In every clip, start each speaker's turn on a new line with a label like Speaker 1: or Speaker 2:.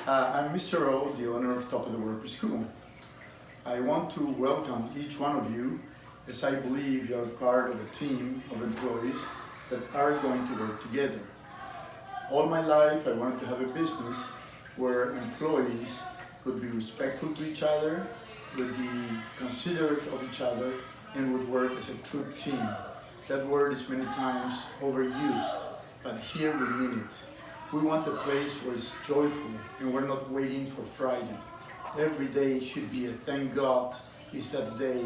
Speaker 1: I'm Mr. O, the owner of Top of the World Preschool. I want to welcome each one of you, as I believe you're part of a team of employees that are going to work together. All my life I wanted to have a business where employees would be respectful to each other, would be considerate of each other, and would work as a true team. That word is many times overused, but here we mean it. We want a place where it's joyful and we're not waiting for Friday. Every day should be a thank God is that day.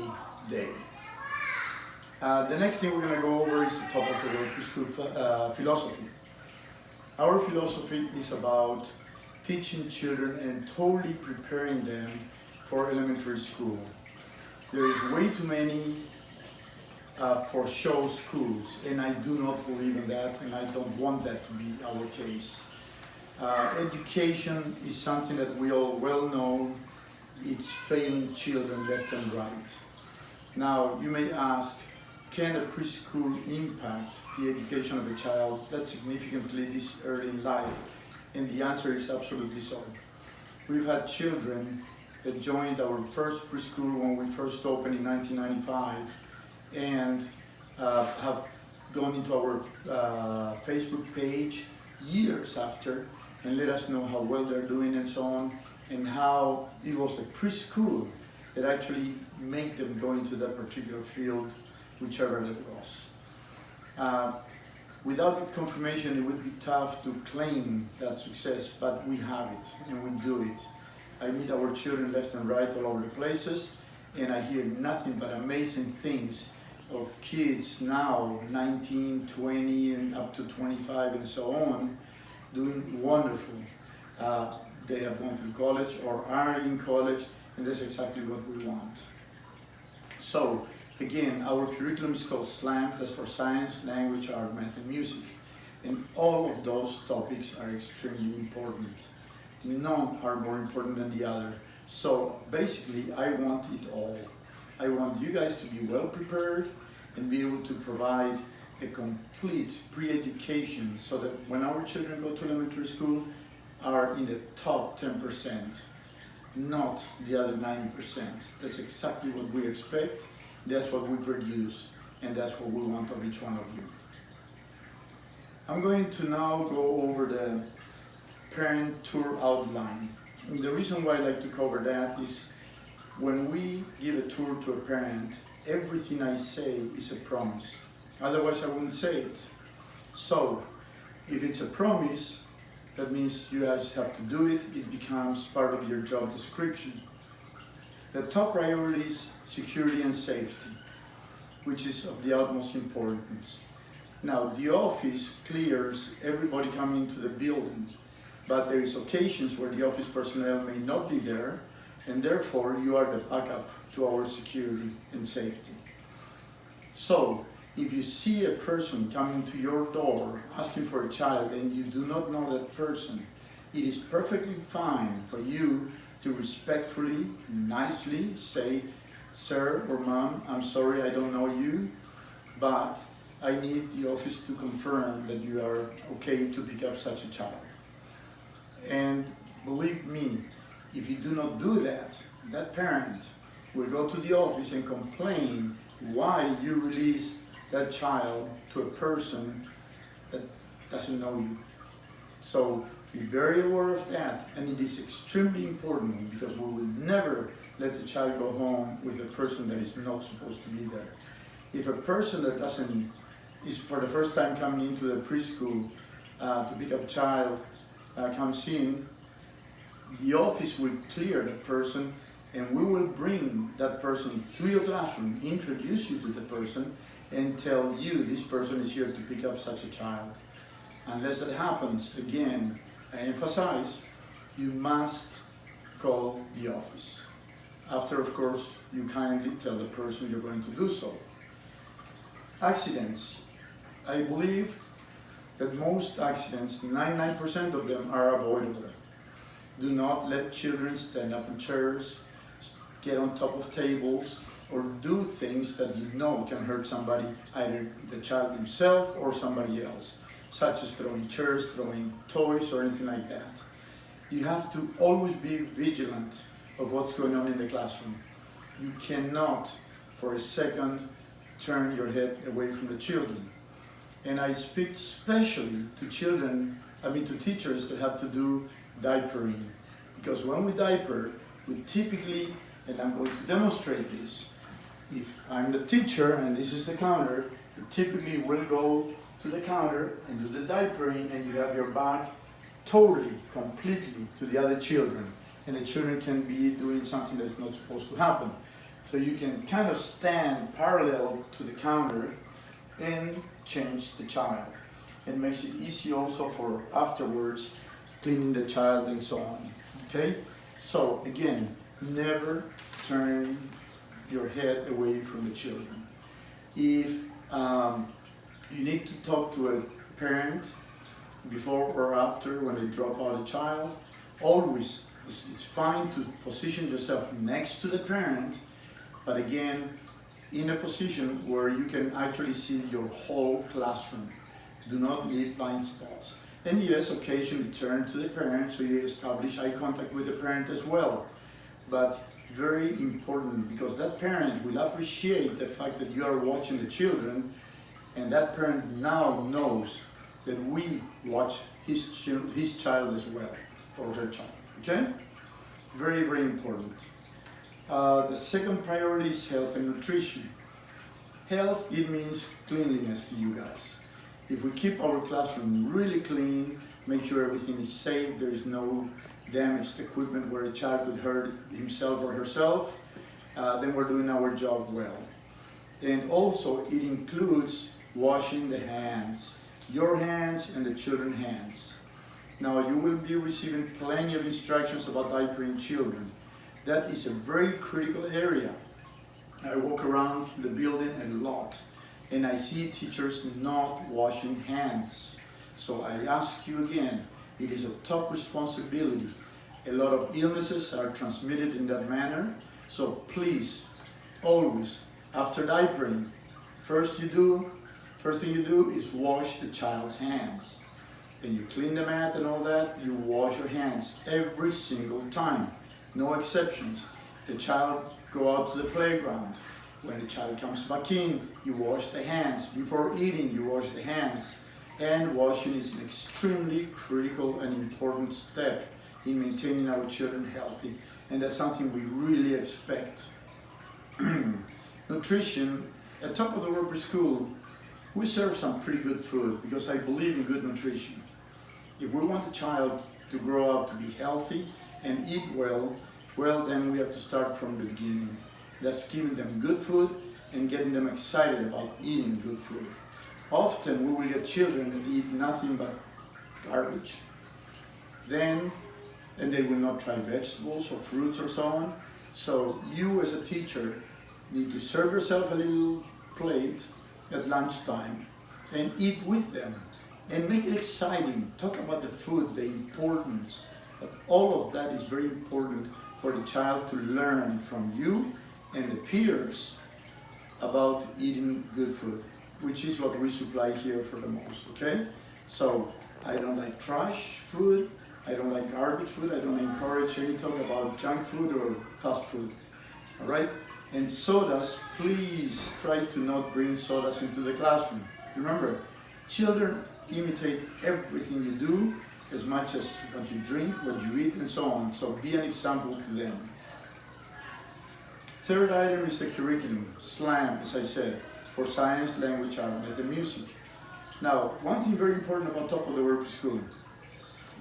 Speaker 1: The next thing we're going to go over is the Top of the World Preschool philosophy. Our philosophy is about teaching children and totally preparing them for elementary school. There is way too many for show schools, and I do not believe in that, and I don't want that to be our case. Education is something that we all well know. It's failing children left and right. Now, you may ask, can a preschool impact the education of a child that significantly this early in life? And the answer is absolutely so. We've had children that joined our first preschool when we first opened in 1995 and have gone into our Facebook page years after and let us know how well they're doing and so on, and how it was the preschool that actually made them go into that particular field, whichever it was. Without that confirmation, it would be tough to claim that success, but we have it and we do it. I meet our children left and right all over the places, and I hear nothing but amazing things of kids now, 19, 20, and up to 25 and so on, doing wonderful. They have gone through college or are in college, and that's exactly what we want. So, again, our curriculum is called SLAM, that's for Science, Language, Art, Math, and Music. And all of those topics are extremely important. None are more important than the other. So, basically, I want it all. I want you guys to be well prepared and be able to provide a complete pre-education so that when our children go to elementary school are in the top 10%, not the other 90%. That's exactly what we expect, that's what we produce, and that's what we want of each one of you. I'm going to now go over the parent tour outline. And the reason why I like to cover that is when we give a tour to a parent, everything I say is a promise. Otherwise, I wouldn't say it. So, if it's a promise, that means you guys have to do it. It becomes part of your job description. The top priority is security and safety, which is of the utmost importance. Now, the office clears everybody coming into the building, but there is occasions where the office personnel may not be there, and therefore you are the backup to our security and safety. So, if you see a person coming to your door asking for a child and you do not know that person, it is perfectly fine for you to respectfully, nicely say, "Sir or Mom, I'm sorry I don't know you, but I need the office to confirm that you are okay to pick up such a child." And believe me, if you do not do that, that parent will go to the office and complain why you released that child to a person that doesn't know you. So be very aware of that, and it is extremely important because we will never let the child go home with a person that is not supposed to be there. If a person that is for the first time coming into the preschool to pick up a child comes in, the office will clear that person, and we will bring that person to your classroom, introduce you to the person, and tell you this person is here to pick up such a child. Unless that happens, again, I emphasize, you must call the office. After, of course, you kindly tell the person you're going to do so. Accidents. I believe that most accidents, 99% of them, are avoidable. Do not let children stand up in chairs, get on top of tables, or do things that you know can hurt somebody, either the child himself or somebody else, such as throwing chairs, throwing toys, or anything like that. You have to always be vigilant of what's going on in the classroom. You cannot, for a second, turn your head away from the children. And I speak especially to to teachers that have to do diapering. Because when we diaper, we typically, and I'm going to demonstrate this, if I'm the teacher and this is the counter, you typically will go to the counter and do the diapering, and you have your back totally, completely to the other children. And the children can be doing something that's not supposed to happen. So you can kind of stand parallel to the counter and change the child. It makes it easy also for afterwards cleaning the child and so on. Okay? So again, never turn your head away from the children. If you need to talk to a parent before or after when they drop out a child, always it's fine to position yourself next to the parent, but again, in a position where you can actually see your whole classroom. Do not leave blind spots. And yes, occasionally turn to the parent so you establish eye contact with the parent as well. But very important, because that parent will appreciate the fact that you are watching the children, and that parent now knows that we watch his child as well, or her child. Okay? Very, very important. The second priority is health and nutrition. Health, it means cleanliness to you guys. If we keep our classroom really clean, make sure everything is safe, there is no damaged equipment where a child could hurt himself or herself, then we're doing our job well. And also it includes washing the hands, your hands and the children's hands. Now you will be receiving plenty of instructions about diapering children. That is a very critical area. I walk around the building a lot and I see teachers not washing hands. So I ask you again, it is a top responsibility. A lot of illnesses are transmitted in that manner. So please, always, after diapering, first thing you do is wash the child's hands. Then you clean the mat and all that, you wash your hands every single time. No exceptions. The child go out to the playground. When the child comes back in, you wash the hands. Before eating, you wash the hands. Hand washing is an extremely critical and important step in maintaining our children healthy. And that's something we really expect. Nutrition, at Top of the World Preschool, we serve some pretty good food because I believe in good nutrition. If we want a child to grow up to be healthy and eat well, then we have to start from the beginning. That's giving them good food and getting them excited about eating good food. Often we will get children that eat nothing but garbage. And they will not try vegetables or fruits or so on. So you as a teacher need to serve yourself a little plate at lunchtime and eat with them and make it exciting. Talk about the food, the importance. But all of that is very important for the child to learn from you and the peers about eating good food, which is what we supply here for the most, okay? So I don't like trash food, I don't like garbage food, I don't encourage any talk about junk food or fast food, all right? And sodas, please try to not bring sodas into the classroom. Remember, children imitate everything you do as much as what you drink, what you eat, and so on. So be an example to them. Third item is the curriculum, SLAM, as I said, for science, language, art, math, and music. Now, one thing very important about Top of the World Preschool,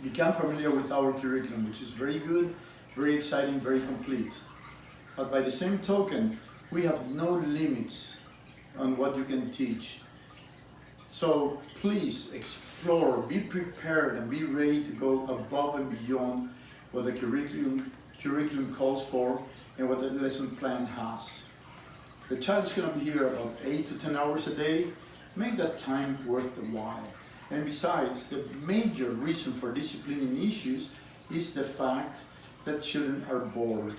Speaker 1: become familiar with our curriculum, which is very good, very exciting, very complete. But by the same token, we have no limits on what you can teach. So please explore, be prepared, and be ready to go above and beyond what the curriculum calls for and what the lesson plan has. The child is going to be here about 8 to 10 hours a day. Make that time worth the while. And besides, the major reason for disciplining issues is the fact that children are bored.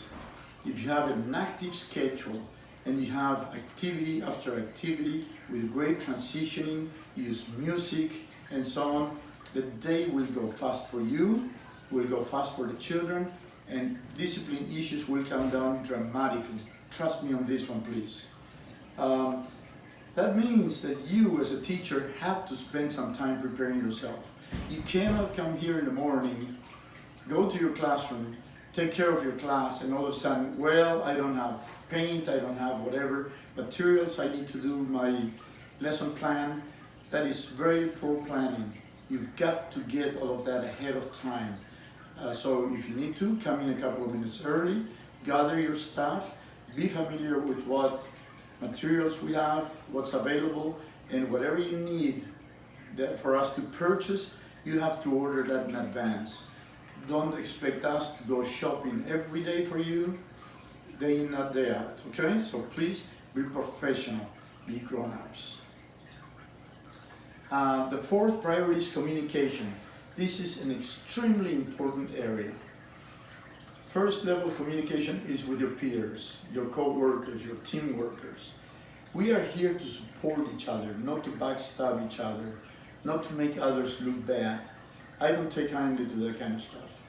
Speaker 1: If you have an active schedule and you have activity after activity with great transitioning, use music and so on, the day will go fast for you, will go fast for the children, and discipline issues will come down dramatically. Trust me on this one, please. That means that you as a teacher have to spend some time preparing yourself. You cannot come here in the morning, go to your classroom, take care of your class, and all of a sudden, well, I don't have paint, I don't have whatever materials, I need to do my lesson plan. That is very poor planning. You've got to get all of that ahead of time. So if you need to, come in a couple of minutes early, gather your stuff, be familiar with what materials we have, what's available, and whatever you need for us to purchase, you have to order that in advance. Don't expect us to go shopping every day for you, day in, not day out, okay? So please be professional, be grown-ups. The fourth priority is communication. This is an extremely important area. First level of communication is with your peers, your co-workers, your team workers. We are here to support each other, not to backstab each other, not to make others look bad. I don't take kindly to that kind of stuff.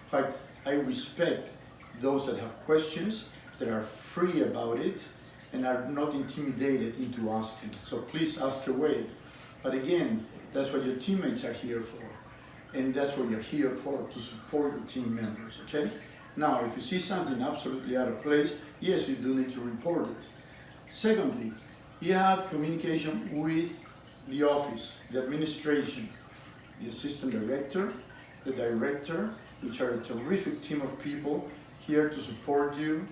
Speaker 1: In fact, I respect those that have questions, that are free about it, and are not intimidated into asking. So please ask away. But again, that's what your teammates are here for. And that's what you're here for, to support your team members, okay? Now, if you see something absolutely out of place, yes, you do need to report it. Secondly, you have communication with the office, the administration, the assistant director, the director, which are a terrific team of people here to support you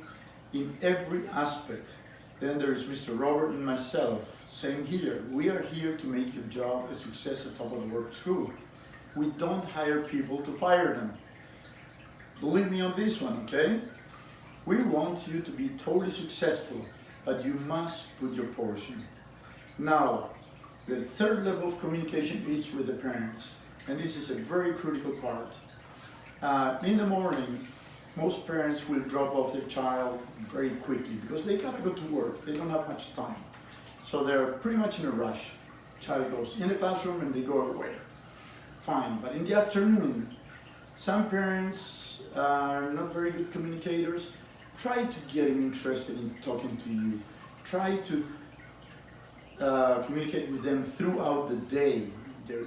Speaker 1: in every aspect. Then there is Mr. Robert and myself, same here. We are here to make your job a success at Top of the World School. We don't hire people to fire them. Believe me on this one, okay? We want you to be totally successful, but you must put your portion. Now, the third level of communication is with the parents, and this is a very critical part. In the morning, most parents will drop off their child very quickly because they gotta go to work, they don't have much time. So they're pretty much in a rush. Child goes in the classroom and they go away. Fine, but in the afternoon, some parents are not very good communicators. Try to get them interested in talking to you. Try to communicate with them throughout the day.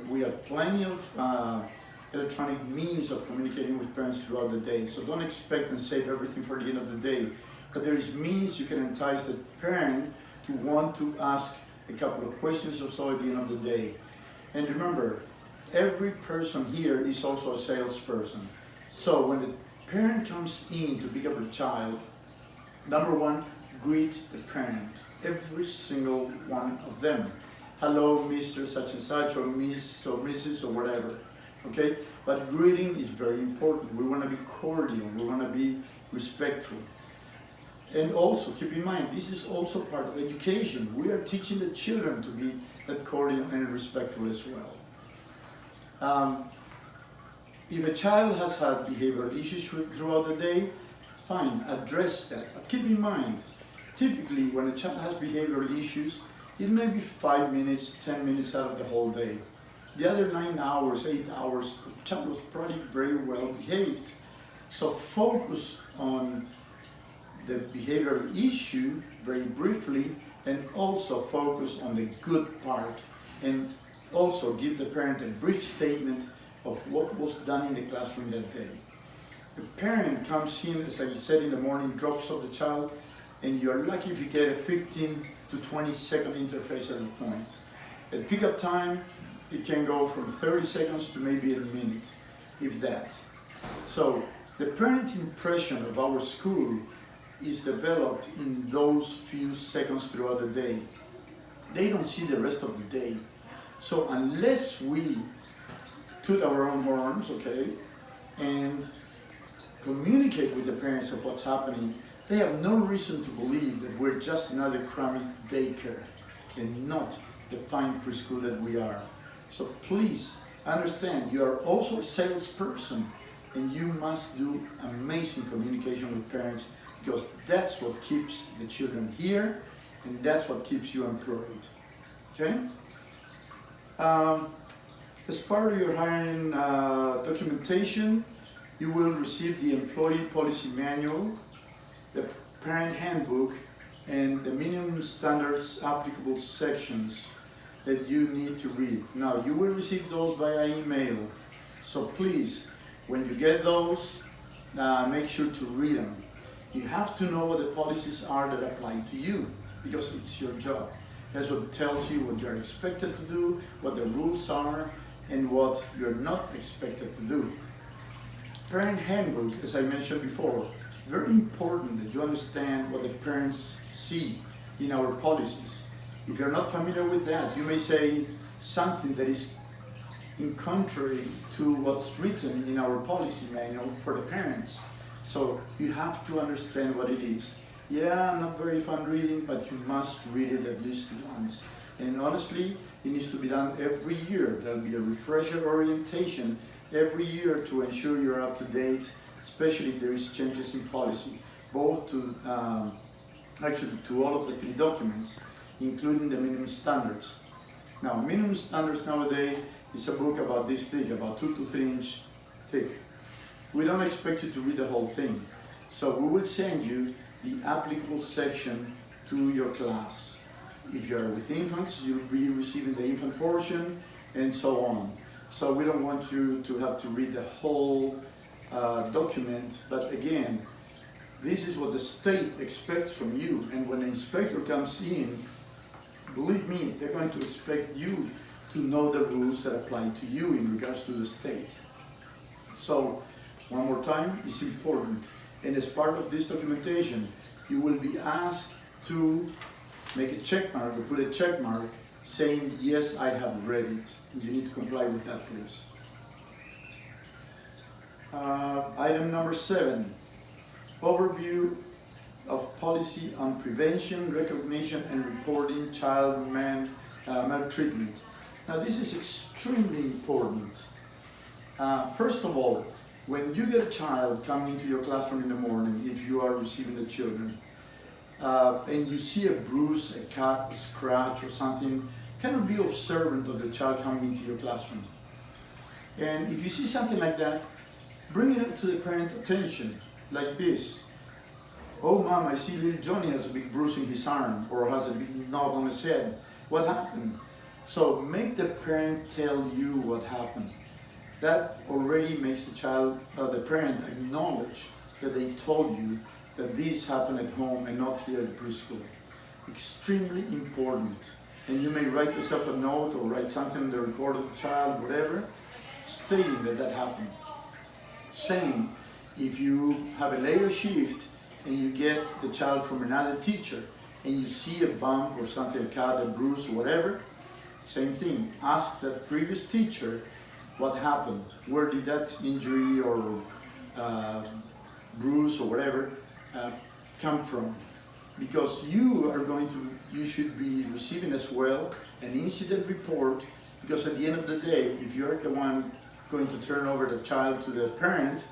Speaker 1: We have plenty of electronic means of communicating with parents throughout the day. So don't expect and save everything for the end of the day. But there is means you can entice the parent to want to ask a couple of questions or so at the end of the day. And remember, every person here is also a salesperson. So when the parent comes in to pick up a child, number one, greet the parent, every single one of them. Hello, Mr. such and such, or Miss, or Mrs., or whatever, okay? But greeting is very important. We want to be cordial, we want to be respectful. And also, keep in mind, this is also part of education. We are teaching the children to be that cordial and respectful as well. If a child has had behavioral issues throughout the day, fine, address that. But keep in mind, typically when a child has behavioral issues, it may be 5 minutes, 10 minutes out of the whole day. The other 9 hours, 8 hours, the child was probably very well behaved. So focus on the behavioral issue very briefly, and also focus on the good part, and also give the parent a brief statement of what was done in the classroom that day. The parent comes in, as I said, in the morning, drops off the child, and you're lucky if you get a 15 to 20 second interface at a point. At pickup time, it can go from 30 seconds to maybe a minute, if that. So the parent impression of our school is developed in those few seconds throughout the day. They don't see the rest of the day. So unless we toot our own horns, okay, and communicate with the parents of what's happening, they have no reason to believe that we're just another crummy daycare and not the fine preschool that we are. So please understand, you are also a salesperson, and you must do amazing communication with parents, because that's what keeps the children here, and that's what keeps you employed. Okay? As part of your hiring documentation, you will receive the employee policy manual, the parent handbook, and the minimum standards applicable sections that you need to read. Now, you will receive those via email, so please, when you get those, make sure to read them. You have to know what the policies are that apply to you, because it's your job. That's what tells you what you're expected to do, what the rules are, and what you're not expected to do. Parent handbook, as I mentioned before, very important that you understand what the parents see in our policies. If you're not familiar with that, you may say something that is in contrary to what's written in our policy manual for the parents. So you have to understand what it is. Yeah, not very fun reading, but you must read it at least once. And honestly, it needs to be done every year. There'll be a refresher orientation every year to ensure you're up to date, especially if there is changes in policy, both to actually to all of the 3 documents, including the minimum standards. Now, minimum standards nowadays is a book about this thick, about 2 to 3 inch thick. We don't expect you to read the whole thing, so we will send you the applicable section to your class. If you're with infants, you'll be receiving the infant portion, and so on. So we don't want you to have to read the whole document, but again, this is what the state expects from you, and when the inspector comes in, believe me, they're going to expect you to know the rules that apply to you in regards to the state. So, one more time, it's important. And as part of this documentation, you will be asked to make a check mark, or put a check mark saying, yes, I have read it. And you need to comply with that, please. Item number 7, overview of policy on prevention, recognition, and reporting child maltreatment. Now, this is extremely important. First of all, when you get a child coming into your classroom in the morning, if you are receiving the children, and you see a bruise, a cut, a scratch, or something, kind of be observant of the child coming into your classroom. And if you see something like that, bring it up to the parent attention, like this. Oh, Mom, I see little Johnny has a big bruise in his arm, or has a big knob on his head. What happened? So make the parent tell you what happened. That already makes the parent acknowledge that they told you that this happened at home and not here at preschool. Extremely important. And you may write yourself a note or write something in the report of the child, whatever, stating that that happened. Same, if you have a later shift and you get the child from another teacher and you see a bump or something, a cut, a bruise, or whatever, same thing. Ask that previous teacher what happened. Where did that injury or bruise or whatever come from? Because you should be receiving as well an incident report, because at the end of the day, if you're the one going to turn over the child to the parent,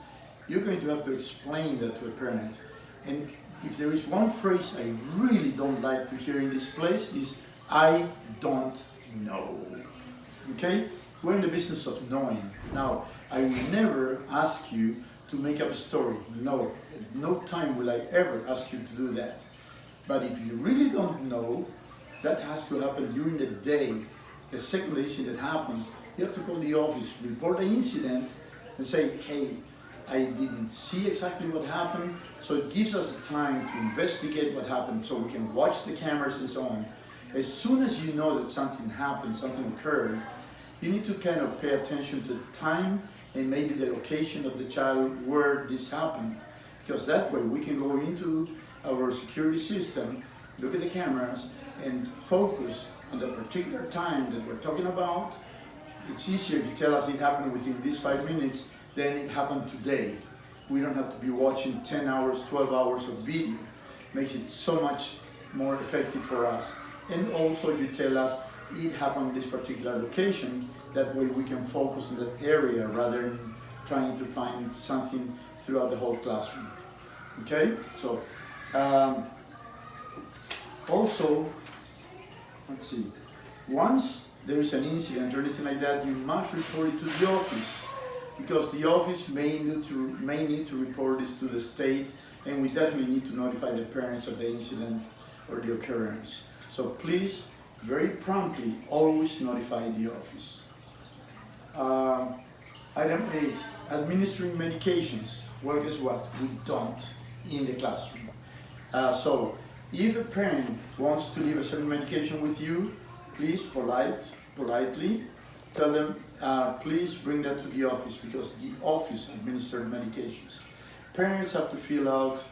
Speaker 1: you're going to have to explain that to a parent. And if there is one phrase I really don't like to hear in this place is, I don't know. Okay? We're in the business of knowing. Now, I will never ask you to make up a story. No, at no time will I ever ask you to do that. But if you really don't know, that has to happen during the day. The second the incident happens, you have to call the office, report the incident, and say, hey, I didn't see exactly what happened, so it gives us time to investigate what happened so we can watch the cameras and so on. As soon as you know that something happened, something occurred, you need to kind of pay attention to the time and maybe the location of the child where this happened. Because that way we can go into our security system, look at the cameras, and focus on the particular time that we're talking about. It's easier if you tell us it happened within these 5 minutes than it happened today. We don't have to be watching 10 hours, 12 hours of video. Makes it so much more effective for us. And also if you tell us it happened in this particular location, that way we can focus on that area rather than trying to find something throughout the whole classroom. Okay? So, also, let's see, once there is an incident or anything like that, you must report it to the office. because the office may need to report this to the state, and we definitely need to notify the parents of the incident or the occurrence. So please, very promptly, always notify the office. Item 8, administering medications. Well, guess what? We don't in the classroom. So if a parent wants to leave a certain medication with you, please politely tell them, please bring that to the office, because the office administers medications. Parents have to fill out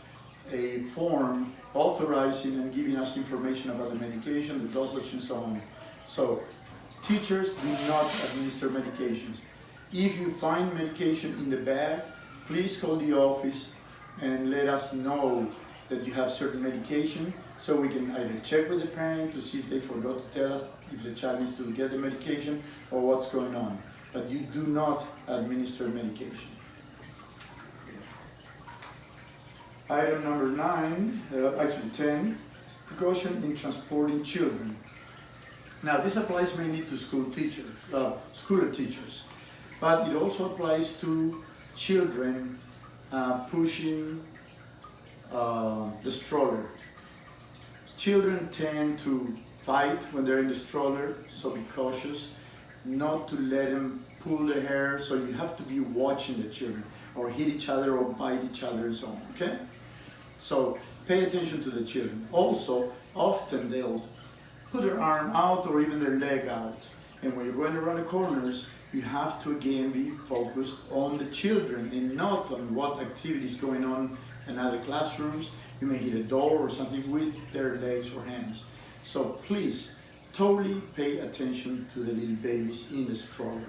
Speaker 1: a form authorizing and giving us information about the medication, the dosage, and so on. So teachers do not administer medications. If you find medication in the bag, please call the office and let us know that you have certain medication, so we can either check with the parent to see if they forgot to tell us if the child needs to get the medication or what's going on. But you do not administer medication. Item number 9, actually 10, precaution in transporting children. Now this applies mainly to school teachers, but it also applies to children pushing the stroller. Children tend to fight when they're in the stroller, so be cautious not to let them pull their hair, so you have to be watching the children, or hit each other or bite each other and so on, okay? So pay attention to the children. Also, often they'll put their arm out or even their leg out, and when you're going around the corners, you have to again be focused on the children and not on what activity is going on in other classrooms. You may hit a door or something with their legs or hands. So please, totally pay attention to the little babies in the stroller.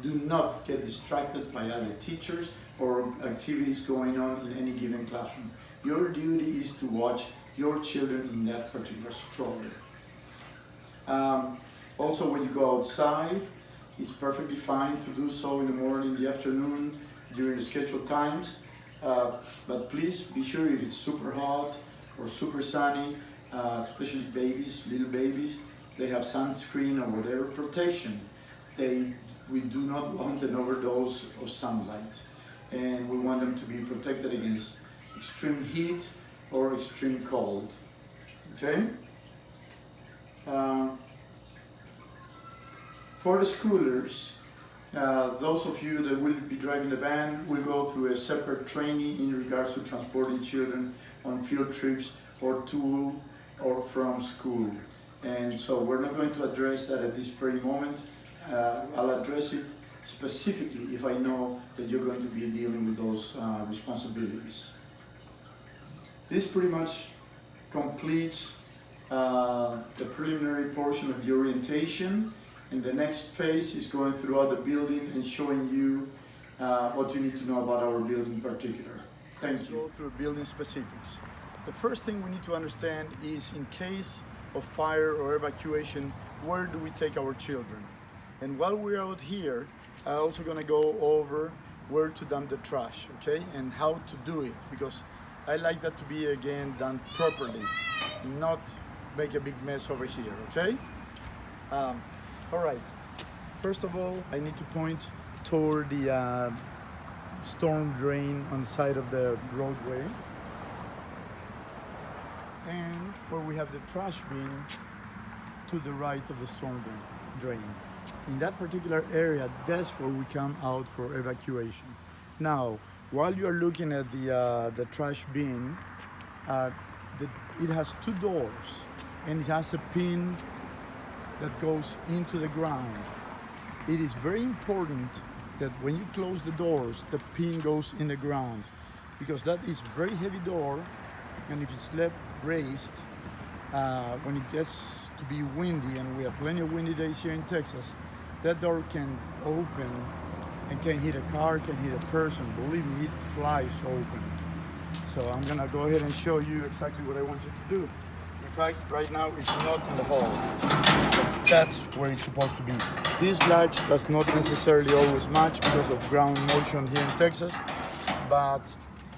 Speaker 1: Do not get distracted by other teachers or activities going on in any given classroom. Your duty is to watch your children in that particular stroller. Also, when you go outside, it's perfectly fine to do so in the morning, in the afternoon, during the scheduled times. But please be sure, if it's super hot or super sunny, especially babies, little babies, they have sunscreen or whatever protection. We do not want an overdose of sunlight, and we want them to be protected against extreme heat or extreme cold. Okay? For the schoolers, those of you that will be driving the van will go through a separate training in regards to transporting children on field trips or to or from school. And so we're not going to address that at this very moment. I'll address it specifically if I know that you're going to be dealing with those responsibilities. This pretty much completes the preliminary portion of the orientation. And the next phase is going throughout the building and showing you what you need to know about our building in particular. Thank you. Go through building specifics. The first thing we need to understand is, in case of fire or evacuation, where do we take our children? And while we're out here, I'm also going to go over where to dump the trash, okay? And how to do it, because I like that to be, again, done properly, not make a big mess over here, okay? All right, first of all, I need to point toward the storm drain on the side of the roadway, and where we have the trash bin to the right of the storm drain. In that particular area, that's where we come out for evacuation. Now, while you are looking at the trash bin, it has two doors, and it has a pin that goes into the ground. It is very important that when you close the doors, the pin goes in the ground, because that is a very heavy door, and if it's left raised, when it gets to be windy, and we have plenty of windy days here in Texas, that door can open and can hit a car, can hit a person. Believe me, it flies open. So I'm gonna go ahead and show you exactly what I want you to do. In fact, right now it's not in the hall. That's where it's supposed to be. This latch does not necessarily always match because of ground motion here in Texas, but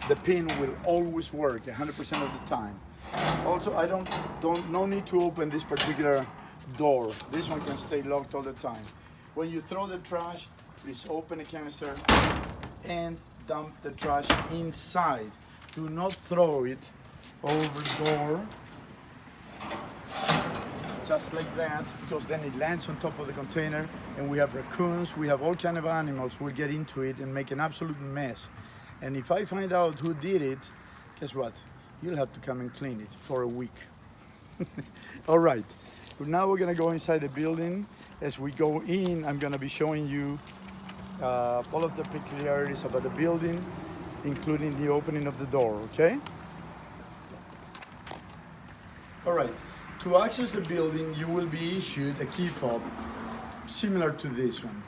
Speaker 1: the pin will always work 100% of the time. Also, no need to open this particular door. This one can stay locked all the time. When you throw the trash, please open the canister and dump the trash inside. Do not throw it over the door, just like that, because then it lands on top of the container, and we have raccoons, we have all kind of animals will get into it and make an absolute mess. And if I find out who did it, guess what? You'll have to come and clean it for a week. All right, now we're gonna go inside the building. As we go in, I'm gonna be showing you all of the peculiarities about the building, including the opening of the door, okay? All right, to access the building, you will be issued a key fob similar to this one.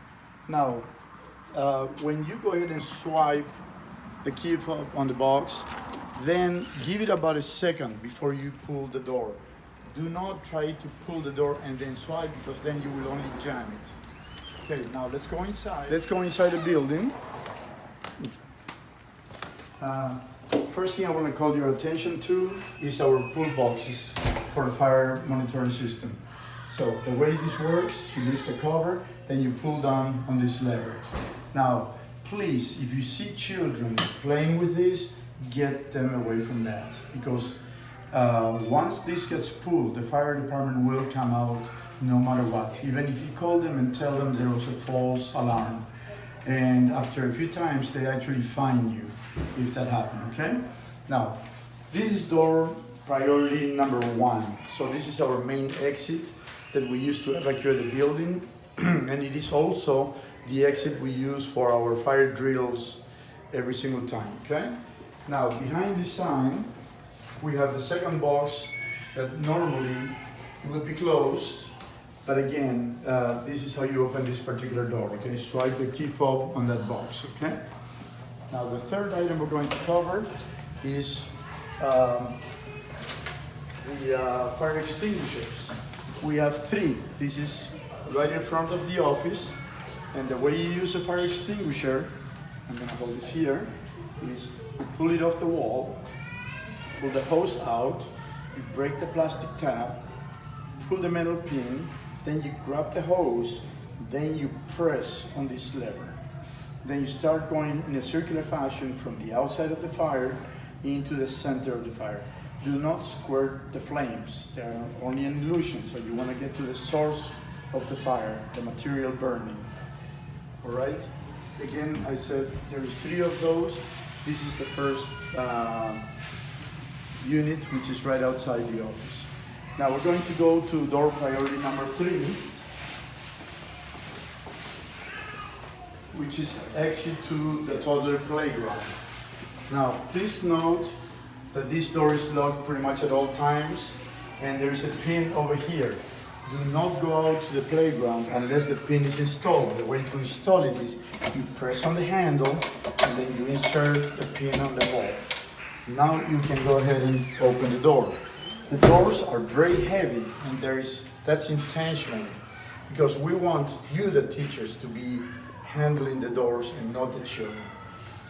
Speaker 1: Now, when you go ahead and swipe the key fob on the box, then give it about a second before you pull the door. Do not try to pull the door and then swipe, because then you will only jam it. Okay, now let's go inside. Let's go inside the building. First thing I want to call your attention to is our pull boxes for the fire monitoring system. So the way this works, you lift the cover, then you pull down on this lever. Now, please, if you see children playing with this, get them away from that, because once this gets pulled, the fire department will come out no matter what, even if you call them and tell them there was a false alarm. And after a few times, they actually fine you if that happened, okay? Now, this is door priority number 1. So this is our main exit that we use to evacuate the building. And it is also the exit we use for our fire drills every single time, okay? Now, behind this sign, we have the second box that normally would be closed. But again, this is how you open this particular door, okay? Swipe the key fob on that box, okay? Now, the third item we're going to cover is the fire extinguishers. We have 3. This is right in front of the office. And the way you use a fire extinguisher, I'm gonna hold this here, is you pull it off the wall, pull the hose out, you break the plastic tab, pull the metal pin, then you grab the hose, then you press on this lever. Then you start going in a circular fashion from the outside of the fire into the center of the fire. Do not squirt the flames. They're only an illusion, so you want to get to the source of the fire, the material burning. All right? Again, I said there is 3 of those. This is the first unit, which is right outside the office. Now we're going to go to door priority number 3, which is exit to the toddler playground. Now, please note that this door is locked pretty much at all times, and there is a pin over here. Do not go out to the playground unless the pin is installed. The way to install it is you press on the handle, and then you insert the pin on the wall. Now you can go ahead and open the door. The doors are very heavy, and that's intentionally, because we want you, the teachers, to be handling the doors and not the children.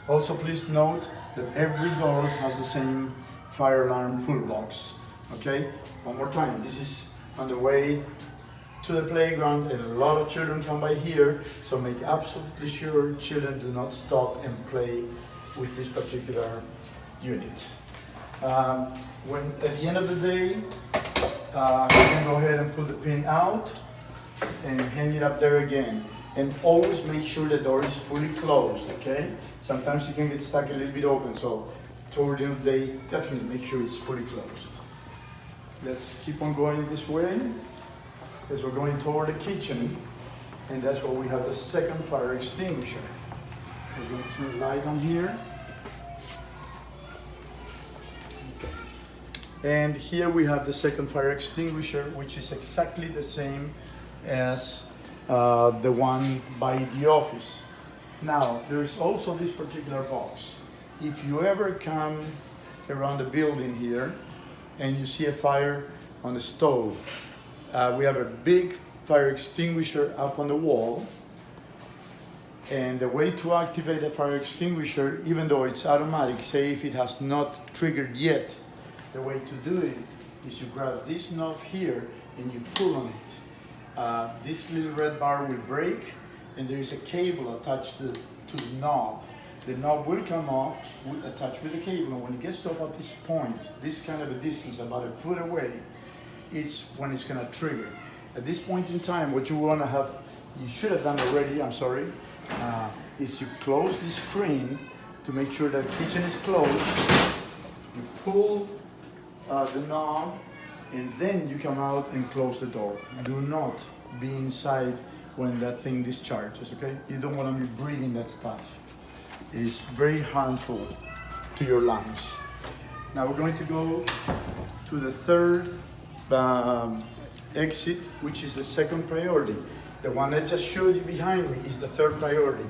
Speaker 1: Also, please note that every door has the same fire alarm pull box. Okay? One more time. This is on the way to the playground, and a lot of children come by here, so make absolutely sure children do not stop and play with this particular unit. When at the end of the day, you can go ahead and pull the pin out and hang it up there again. And always make sure the door is fully closed, okay? Sometimes you can get stuck a little bit open, so toward the end of the day, definitely make sure it's fully closed. Let's keep on going this way, as we're going toward the kitchen, and that's where we have the second fire extinguisher. We're going to turn the light on here. And here we have the second fire extinguisher, which is exactly the same as the one by the office. Now, there is also this particular box. If you ever come around the building here and you see a fire on the stove, we have a big fire extinguisher up on the wall. And the way to activate a fire extinguisher, even though it's automatic, say if it has not triggered yet, the way to do it is you grab this knob here and you pull on it. This little red bar will break, and there is a cable attached to the knob. The knob will come off, attached with the cable, and when it gets to about this point, this kind of a distance, about a foot away, it's when it's gonna trigger. At this point in time, what you wanna have, you should have done already, I'm sorry, is you close the screen to make sure that the kitchen is closed. You pull the knob, and then you come out and close the door. Do not be inside when that thing discharges, okay? You don't wanna be breathing that stuff. It is very harmful to your lungs. Now we're going to go to the third exit, which is the second priority. The one I just showed you behind me is the third priority.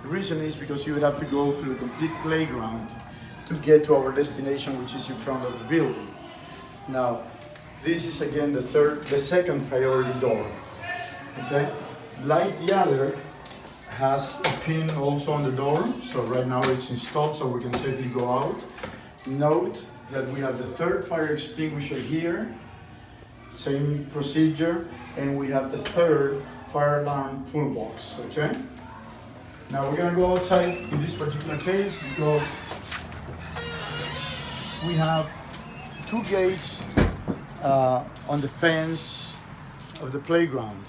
Speaker 1: The reason is because you would have to go through the complete playground to get to our destination, which is in front of the building. Now, this is again the second priority door, okay? Like the other, has a pin also on the door, so right now it's installed so we can safely go out. Note that we have the third fire extinguisher here, same procedure, and we have the third fire alarm pull box, okay? Now we're gonna go outside in this particular case because we have two gates on the fence of the playground.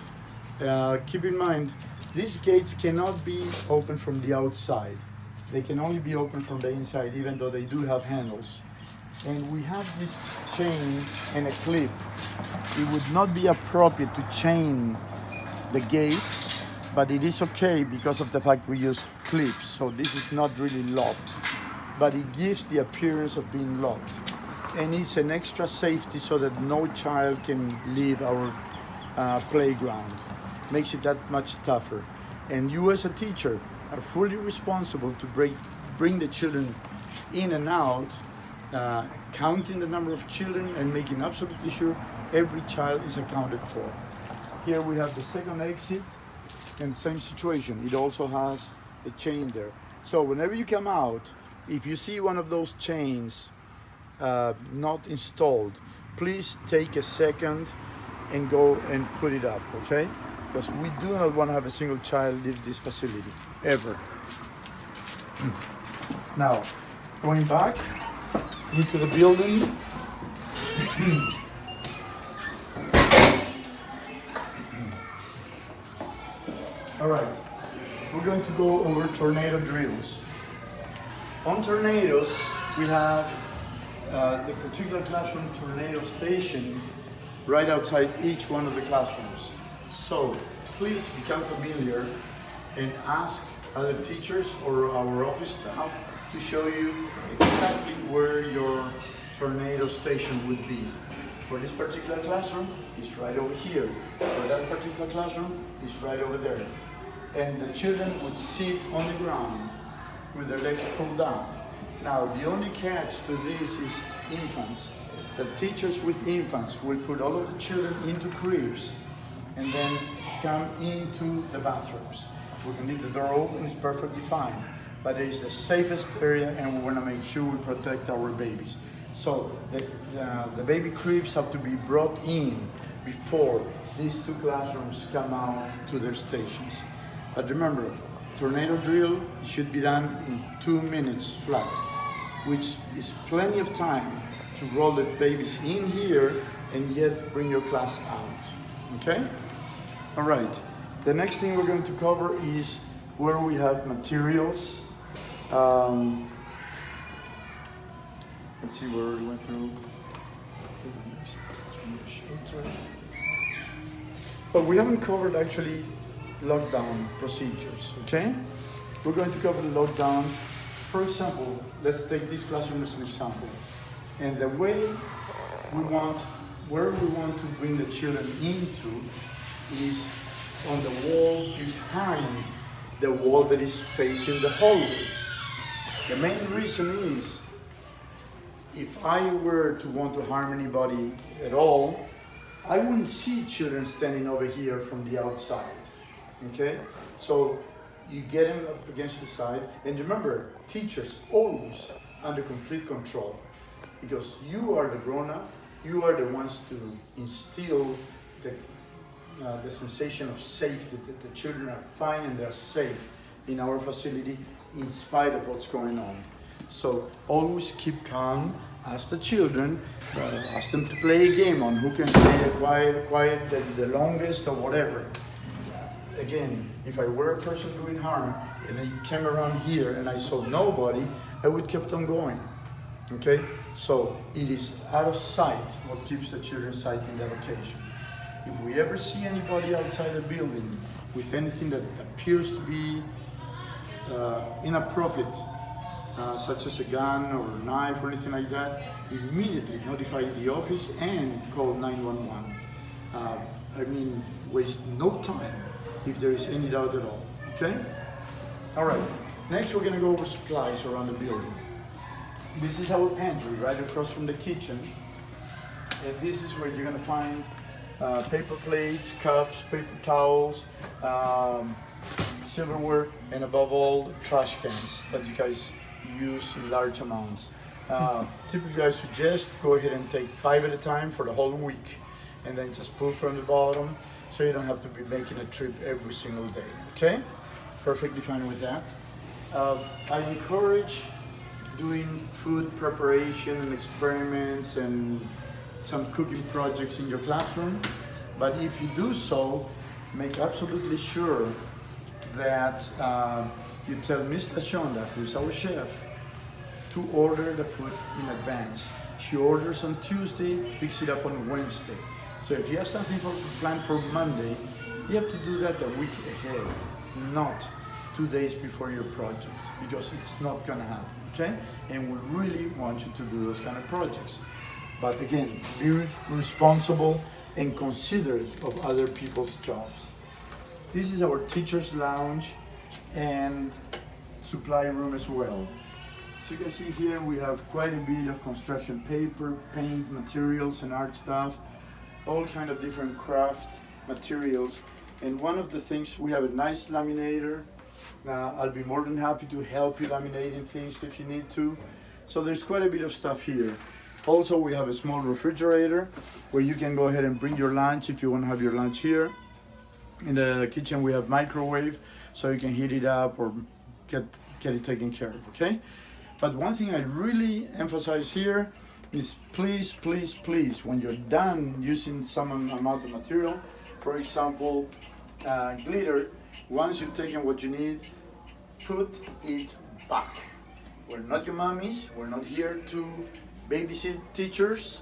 Speaker 1: Keep in mind, these gates cannot be opened from the outside. They can only be opened from the inside, even though they do have handles. And we have this chain and a clip. It would not be appropriate to chain the gate, but it is okay because of the fact we use clips. So this is not really locked, but it gives the appearance of being locked. And it's an extra safety so that no child can leave our playground. Makes it that much tougher. And you as a teacher are fully responsible to bring the children in and out, counting the number of children and making absolutely sure every child is accounted for. Here we have the second exit, and same situation. It also has a chain there. So whenever you come out, if you see one of those chains not installed, please take a second and go and put it up, okay? Because we do not want to have a single child leave this facility, ever. Now, going back into the building. All right, we're going to go over tornado drills. On tornadoes, we have the particular classroom tornado station right outside each one of the classrooms. So please become familiar and ask other teachers or our office staff to show you exactly where your tornado station would be. For this particular classroom, it's right over here. For that particular classroom, it's right over there. And the children would sit on the ground with their legs pulled up. Now, the only catch to this is infants. The teachers with infants will put all of the children into cribs and then come into the bathrooms. We can leave the door open, it's perfectly fine. But it is the safest area and we want to make sure we protect our babies. So the baby cribs have to be brought in before these two classrooms come out to their stations. But remember, tornado drill should be done in 2 minutes flat, which is plenty of time to roll the babies in here and yet bring your class out, okay? All right, the next thing we're going to cover is where we have materials. Let's see where we went through. But we haven't covered actually lockdown procedures, okay? We're going to cover the lockdown. For example, let's take this classroom as an example. And the way where we want to bring the children into is on the wall behind the wall that is facing the hallway. The main reason is, if I were to want to harm anybody at all, I wouldn't see children standing over here from the outside, okay? So you get them up against the side, and remember, teachers always under complete control, because you are the grown-up, you are the ones to instill the sensation of safety, that the children are fine and they're safe in our facility in spite of what's going on. So always keep calm, ask the children, ask them to play a game on who can stay quiet the longest or whatever. Again, if I were a person doing harm and I came around here and I saw nobody, I would kept on going. Okay? So it is out of sight what keeps the children sight in that location. If we ever see anybody outside the building with anything that appears to be inappropriate, such as a gun or a knife or anything like that, immediately notify the office and call 911. I mean, waste no time if there is any doubt at all, okay? All right, next we're gonna go over supplies around the building. This is our pantry right across from the kitchen. And this is where you're gonna find paper plates, cups, paper towels, silverware, and above all, trash cans that you guys use in large amounts. Typically I suggest go ahead and take 5 at a time for the whole week, and then just pull from the bottom so you don't have to be making a trip every single day, okay? Perfectly fine with that. I encourage doing food preparation and experiments and some cooking projects in your classroom, but if you do so, make absolutely sure that you tell Miss LaShonda, who's our chef, to order the food in advance. She orders on Tuesday, picks it up on Wednesday. So if you have something planned for Monday, you have to do that a week ahead, not 2 days before your project, because it's not gonna happen, okay? And we really want you to do those kind of projects. But again, be responsible and considerate of other people's jobs. This is our teacher's lounge and supply room as well. So you can see here we have quite a bit of construction paper, paint materials and art stuff, all kind of different craft materials. And one of the things, we have a nice laminator. I'll be more than happy to help you laminating things if you need to. So there's quite a bit of stuff here. Also, we have a small refrigerator where you can go ahead and bring your lunch if you want to have your lunch here. In the kitchen we have microwave, so you can heat it up or get it taken care of, okay? But one thing I really emphasize here is please, please, please, when you're done using some amount of material, for example, glitter, once you've taken what you need, put it back. We're not your mommies, we're not here to babysit teachers.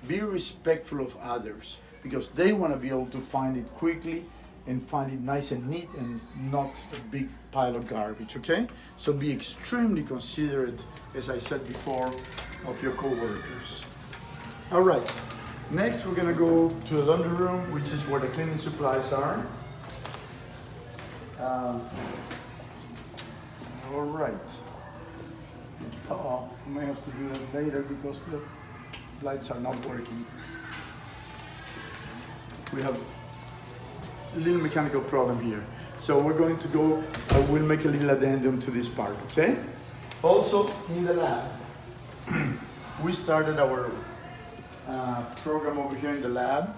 Speaker 1: Be respectful of others, because they want to be able to find it quickly and find it nice and neat and not a big pile of garbage, okay? So be extremely considerate, as I said before, of your co-workers. All right, next we're gonna go to the laundry room, which is where the cleaning supplies are. All right. Uh-oh, I may have to do that later because the lights are not working. We have a little mechanical problem here. So we're going to go, I will make a little addendum to this part, okay? Also, in the lab, we started our program over here in the lab.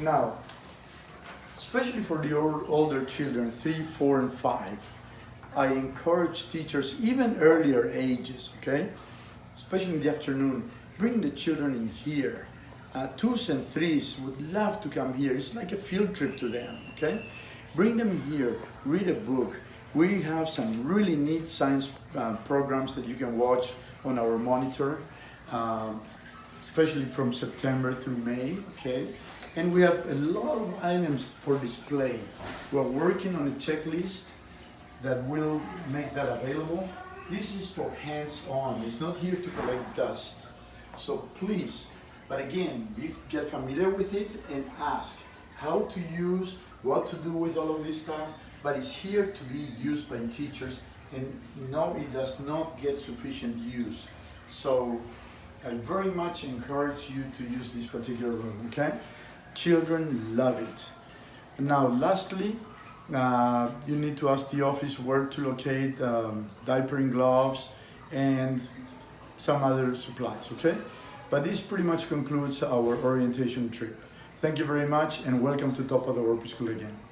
Speaker 1: Now, especially for the older children, 3, 4, and 5, I encourage teachers, even earlier ages, okay? Especially in the afternoon, bring the children in here. 2s and 3s would love to come here. It's like a field trip to them, okay? Bring them here, read a book. We have some really neat science programs that you can watch on our monitor, especially from September through May, okay? And we have a lot of items for display. We're working on a checklist that will make that available. This is for hands-on. It's not here to collect dust. So please, but again, get familiar with it and ask how to use, what to do with all of this stuff, but it's here to be used by teachers, and no, it does not get sufficient use. So I very much encourage you to use this particular room, okay? Children love it. Now, lastly, you need to ask the office where to locate diapering gloves and some other supplies, okay? But this pretty much concludes our orientation trip. Thank you very much and welcome to Top of the World Preschool again.